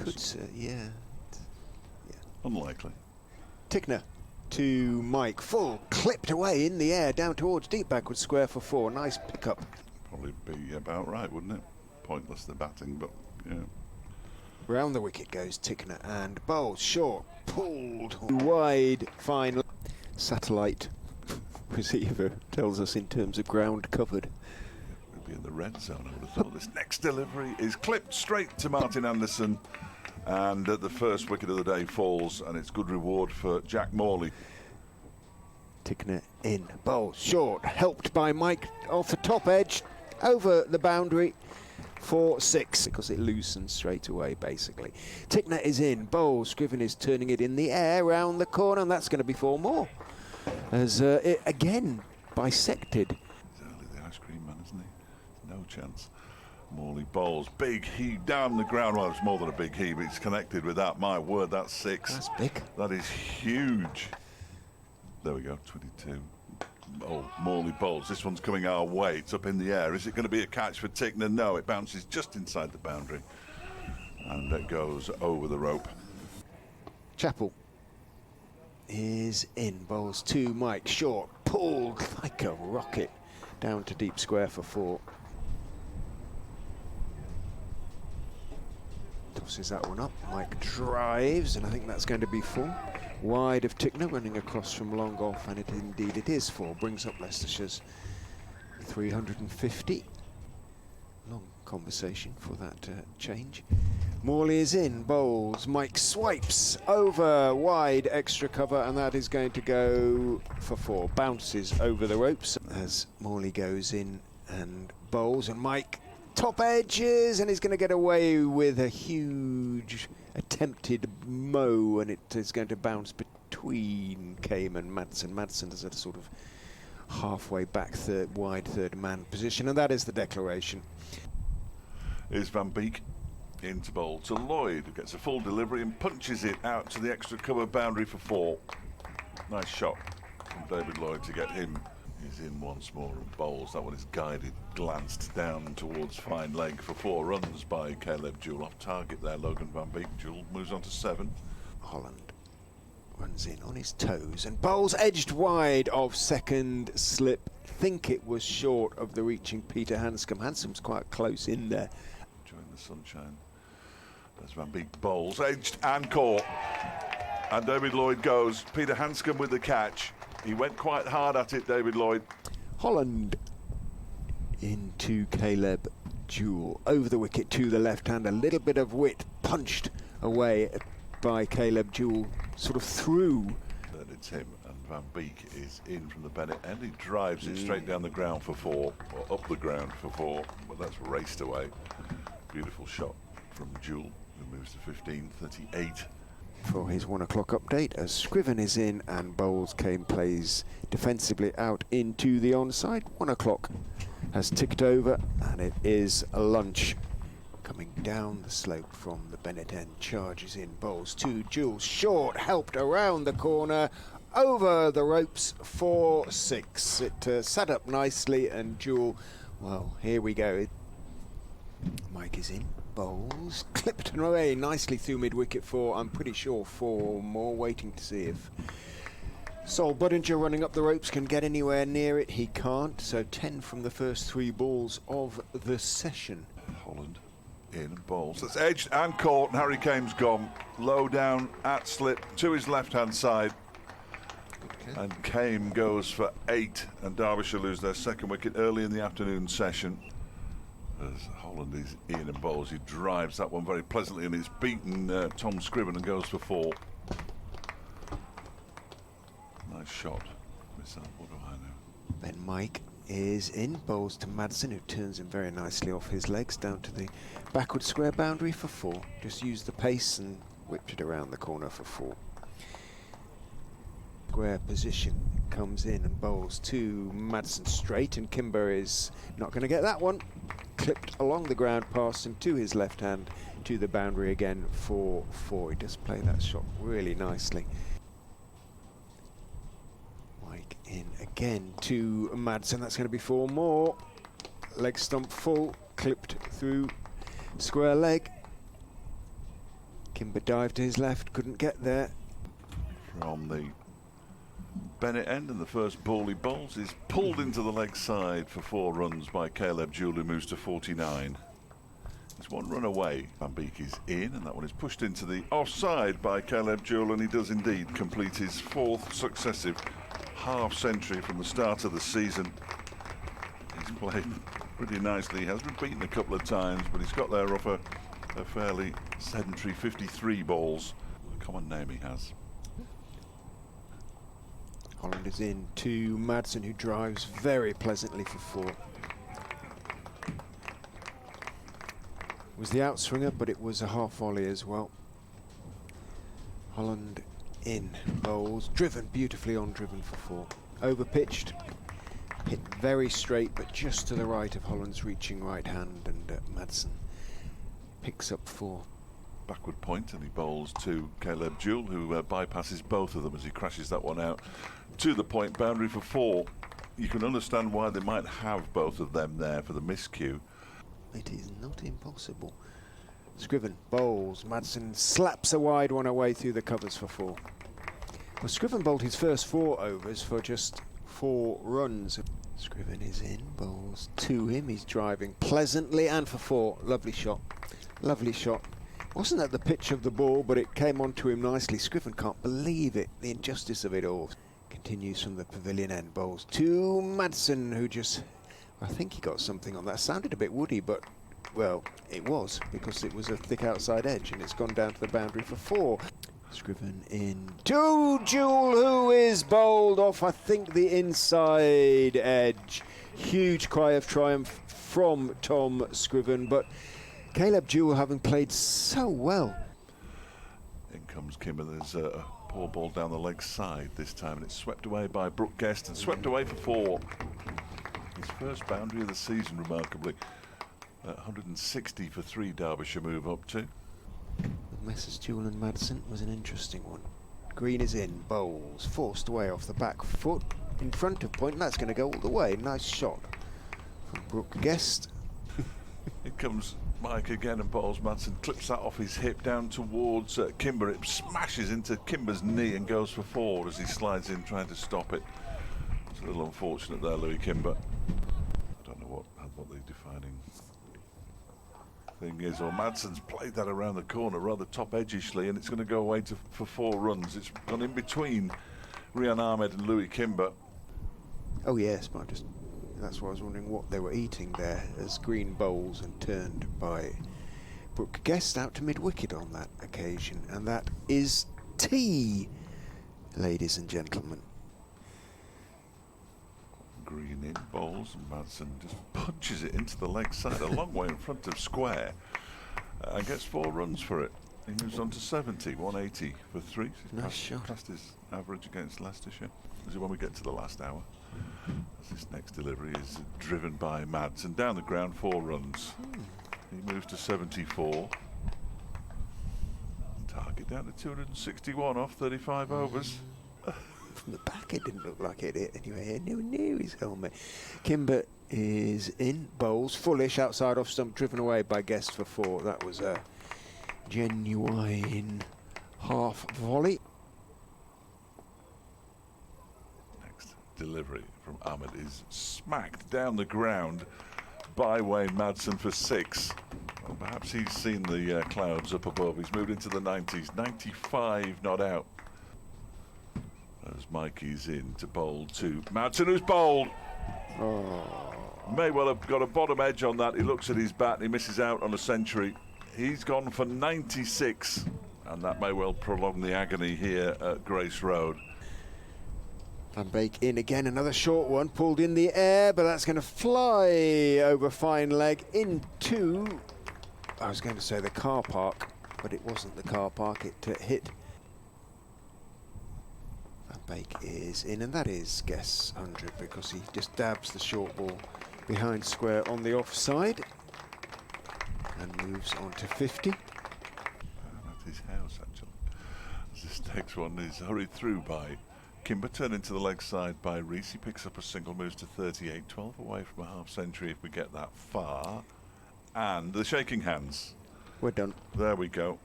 Could, yeah. Unlikely. Tickner to Mike, full, clipped away in the air, down towards deep backward square for 4. Nice pickup. Probably be about right, wouldn't it? Pointless the batting, but yeah. Round the wicket goes Tickner and bowls short, pulled wide, fine. Satellite receiver tells us in terms of ground covered. We'll be in the red zone, I would have thought. This next delivery is clipped straight to Martin Anderson, and the first wicket of the day falls, and it's good reward for Jack Morley. Tickner in, bowl short, helped by Mike off the top edge, over the boundary for 6, because it loosens straight away basically. Tickner is in, bowl, Scriven is turning it in the air round the corner, and that's going to be 4 more. As it again bisected. He's early, the ice cream man, isn't he? No chance. Morley bowls, big heave down the ground. Well, it's more than a big heave, it's connected with that. My word, that's 6. That's big. That is huge. There we go, 22. Oh, Morley bowls. This one's coming our way. It's up in the air. Is it going to be a catch for Tickner? No, it bounces just inside the boundary. And it goes over the rope. Chappell is in, bowls to Mike, short, pulled like a rocket down to deep square for 4. Tosses that one up, Mike drives, and I think that's going to be 4. Wide of Tickner, running across from long off, and it is 4. Brings up Leicestershire's 350. Long conversation for that change. Morley is in, bowls, Mike swipes over, wide, extra cover, and that is going to go for 4. Bounces over the ropes as Morley goes in and bowls, and Mike top edges, and he's going to get away with a huge attempted mow, and it is going to bounce between Kame and Madsen. Madsen is at a sort of halfway back wide third man position, and that is the declaration. Is Van Beek into bowl to Lloyd, who gets a full delivery and punches it out to the extra cover boundary for 4. Nice shot from David Lloyd to get him. He's in once more and bowls. That one is guided, glanced down towards fine leg for 4 runs by Caleb Jewell. Off target there, Logan Van Beek. Jewell moves on to 7. Holland runs in on his toes and bowls edged wide of second slip. Think it was short of the reaching Peter Hanscom. Hanscom's quite close in there. Enjoying the sunshine. There's Van Beek bowls, edged and caught. And David Lloyd goes. Peter Hanscom with the catch. He went quite hard at it, David Lloyd. Holland into Caleb Jewell. Over the wicket to the left hand. A little bit of wit punched away by Caleb Jewell, sort of through. And it's him, and Van Beek is in from the Bennett end. He drives it straight down the ground for 4, or up the ground for 4, but that's raced away. Beautiful shot from Jewell, who moves to 15:38. For his 1 o'clock update, as Scriven is in and bowls, Kane plays defensively out into the onside. 1 o'clock has ticked over, and it is a lunch. Coming down the slope from the Bennett end, charges in, bowls to Jewell, short, helped around the corner, over the ropes for 6. It sat up nicely, and Jewell, well, here we go. Mike is in, bowls, clipped and away nicely through mid-wicket for, I'm pretty sure, 4 more, waiting to see if Sol Budinger running up the ropes can get anywhere near it. He can't, so 10 from the first 3 balls of the session. Holland in and bowls. That's edged and caught, and Harry Kame's gone. Low down at slip to his left-hand side. Okay. And Kame goes for 8, and Derbyshire lose their 2nd wicket early in the afternoon session. As Holland is in and bowls, he drives that one very pleasantly, and it's beaten Tom Scriven and goes for 4. Nice shot. What do I know? Then Mike is in, bowls to Madsen, who turns him very nicely off his legs down to the backward square boundary for 4. Just used the pace and whipped it around the corner for 4. Square position, comes in and bowls to Madsen straight, and Kimber is not going to get that one. Clipped along the ground past him to his left hand to the boundary again for 4. He does play that shot really nicely. Mike in again to Madsen. That's going to be 4 more. Leg stump full, clipped through square leg. Kimber dived to his left, couldn't get there. From the Bennett end, and the first ball he bowls is pulled into the leg side for 4 runs by Caleb Jewell, who moves to 49. There's 1 run away. Van Beek is in, and that one is pushed into the offside by Caleb Jewell, and he does indeed complete his 4th successive half-century from the start of the season. He's played pretty nicely. He has been beaten a couple of times, but he's got there off a fairly sedentary 53 balls. A common name he has. Holland is in to Madsen, who drives very pleasantly for 4. Was the outswinger, but it was a half volley as well. Holland in, bowls, driven beautifully on, driven for 4. Overpitched, hit very straight, but just to the right of Holland's reaching right hand, and Madsen picks up 4. Backward point, and he bowls to Caleb Jewell, who bypasses both of them as he crashes that one out to the point boundary for 4. You can understand why they might have both of them there for the miscue. It is not impossible. Scriven bowls. Madsen slaps a wide one away through the covers for 4. Well, Scriven bowled his first 4 overs for just 4 runs. Scriven is in, bowls to him. He's driving pleasantly and for 4. Lovely shot. Lovely shot. Wasn't at the pitch of the ball, but it came onto him nicely. Scriven can't believe it, the injustice of it all. Continues from the pavilion end, bowls to Madsen, who just... I think he got something on that. Sounded a bit woody, but, well, it was, because it was a thick outside edge, and it's gone down to the boundary for 4. Scriven in to Jewell, who is bowled off, I think, the inside edge. Huge cry of triumph from Tom Scriven, but Caleb Jewell having played so well. In comes Kimber. There's a poor ball down the leg side this time, and it's swept away by Brooke Guest and swept away for 4. His first boundary of the season, remarkably. 160 for 3 Derbyshire move up to. Messrs Jewell and Madsen was an interesting one. Green is in, bowls, forced away off the back foot, in front of point, and that's going to go all the way. Nice shot from Brooke Guest. Here comes Mike again, and bowls. Madsen clips that off his hip down towards Kimber. It smashes into Kimber's knee and goes for 4 as he slides in trying to stop it. It's a little unfortunate there, Louis Kimber. I don't know what the defining thing is. Or Madsen's played that around the corner rather top edgishly, and it's going to go away for 4 runs. It's gone in between Rian Ahmed and Louis Kimber. Oh yes, but that's why I was wondering what they were eating there as Green bowls and turned by Brooke Guest out to mid-wicket on that occasion. And that is tea, ladies and gentlemen. Green in, bowls, and Madsen just punches it into the leg side a long way in front of square and gets 4 runs for it. He moves on to 70, 180 for 3. Nice shot. Past his average against Leicestershire. This is when we get to the last hour. As this next delivery is driven by Madsen down the ground, 4 runs. He moves to 74. Target down to 261 off 35 overs. From the back it didn't look like it hit anyway. Nowhere near his helmet. Kimber is in, bowls, fullish outside off stump, driven away by Guest for 4. That was a genuine half volley. Next delivery from Ahmed is smacked down the ground by Wayne Madsen for 6. Well, perhaps he's seen the clouds up above. He's moved into the 90s, 95 not out. As Mikey's in to bowl to Madsen, who's bowled. Oh. May well have got a bottom edge on that. He looks at his bat and he misses out on a century. He's gone for 96, and that may well prolong the agony here at Grace Road. Van Beek in again, another short one, pulled in the air, but that's going to fly over fine leg into, I was going to say the car park, but it wasn't the car park, it hit. Van Beek is in, and that is guess 100 because he just dabs the short ball behind square on the offside and moves on to 50. At his house, actually. As this next one is hurried through by Kimber, turned into the leg side by Rees. He picks up a single, moves to 38, 12 away from a half century if we get that far. And the shaking hands. We're done. There we go.